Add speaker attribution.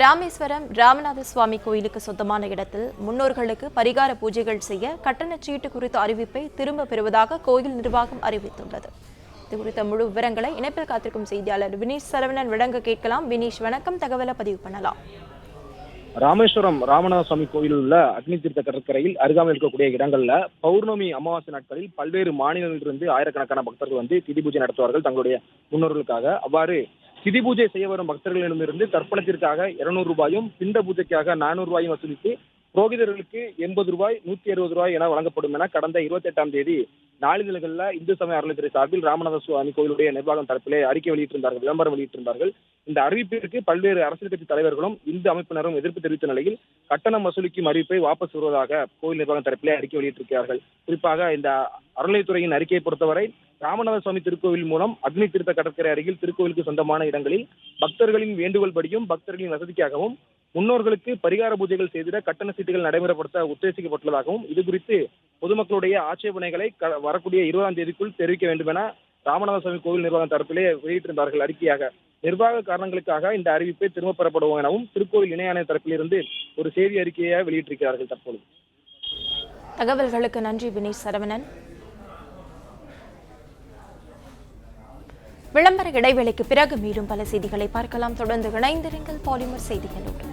Speaker 1: ராமேஸ்வரம் ராமநாத சுவாமி கோயிலுக்கு சொந்தமான இடத்தில் முன்னோர்களுக்கு பரிகார பூஜைகள் செய்ய கட்டண சீட்டு குறித்த அறிவிப்பை திரும்ப பெறுவதாக கோயில் நிர்வாகம் அறிவித்துள்ளது. இது குறித்த முழு விவரங்களை இணைப்பில் காத்திருக்கும் செய்தியாளர் வினீஷ் சரவணன் வழங்க கேட்கலாம். வினீஷ், வணக்கம். தகவலை பதிவு பண்ணலாம்.
Speaker 2: ராமேஸ்வரம் ராமநாத சுவாமி கோயிலில் உள்ள அக்னி தீர்த்த கடற்கரையில் அருகாமையில் இருக்கக்கூடிய இடங்கள்ல பௌர்ணமி அமாவாசை நாட்களில் பல்வேறு மாநிலங்களிலிருந்து ஆயிரக்கணக்கான பக்தர்கள் திதி பூஜை நடத்துவார்கள் தங்களுடைய முன்னோர்களுக்காக. அவ்வாறு திதி பூஜை செய்ய வரும் பக்தர்களிடமிருந்து தர்ப்பணத்திற்காக 200 ரூபாயும், பிண்ட பூஜைக்காக 400 ரூபாயும் வசூலித்து புரோகிதர்களுக்கு 80 ரூபாய், 160 ரூபாய் என வழங்கப்படும் என கடந்த 28ஆம் தேதி நாளிதழ்களில் இந்து சமய அறநிலையத்துறை சார்பில் ராமநாத சுவாமி கோயிலுடைய நிர்வாகம் தரப்பிலே அறிக்கை வெளியிட்டிருந்தார்கள், விளம்பரம் வெளியிட்டிருந்தார்கள். இந்த அறிவிப்பிற்கு பல்வேறு அரசியல் கட்சி தலைவர்களும் இந்து அமைப்பினரும் எதிர்ப்பு தெரிவித்த நிலையில் கட்டணம் வசூலிக்கும் அறிவிப்பை வாபஸ் வருவதாக கோயில் நிர்வாகம் தரப்பிலே அறிக்கை வெளியிட்டிருக்கிறார்கள். குறிப்பாக இந்த அறநிலையத்துறையின் அறிக்கையை பொறுத்தவரை ராமநாத சுவாமி திருக்கோவில் மூலம் அக்னி தீர்த்த கடற்கரை அருகில் திருக்கோவிலுக்கு சொந்தமான இடங்களில் பக்தர்களின் வேண்டுகோள் படியும் பக்தர்களின் வசதிக்காகவும் முன்னோர்களுக்கு பரிகார பூஜைகள் செய்திட கட்டண சீட்டுகள் நடைமுறைப்படுத்த உத்தேசிக்கப்பட்டுள்ளதாகவும் இது குறித்து பொதுமக்களுடைய ஆட்சேபனைகளை வரக்கூடிய 20ஆம் தேதிக்குள் தெரிவிக்க வேண்டும் என ராமநாத சுவாமி கோவில் நிர்வாகம் தரப்பிலே வெளியிட்டிருந்தார்கள் அறிக்கையாக. நிர்வாக காரணங்களுக்காக இந்த அறிவிப்பை திரும்பப் பெறப்படும் எனவும் திருக்கோவில் இணை ஆணையர் தரப்பிலிருந்து ஒரு செய்தி அறிக்கையை வெளியிட்டிருக்கிறார்கள். தற்போது
Speaker 1: தகவல்களுக்கு நன்றி வினீஷ் சரவணன். விளம்பர இடைவேளைக்கு பிறகு மீண்டும் பல செய்திகளை பார்க்கலாம். தொடர்ந்து இணைந்திருங்கள் பாலிமர் செய்திகளோடு.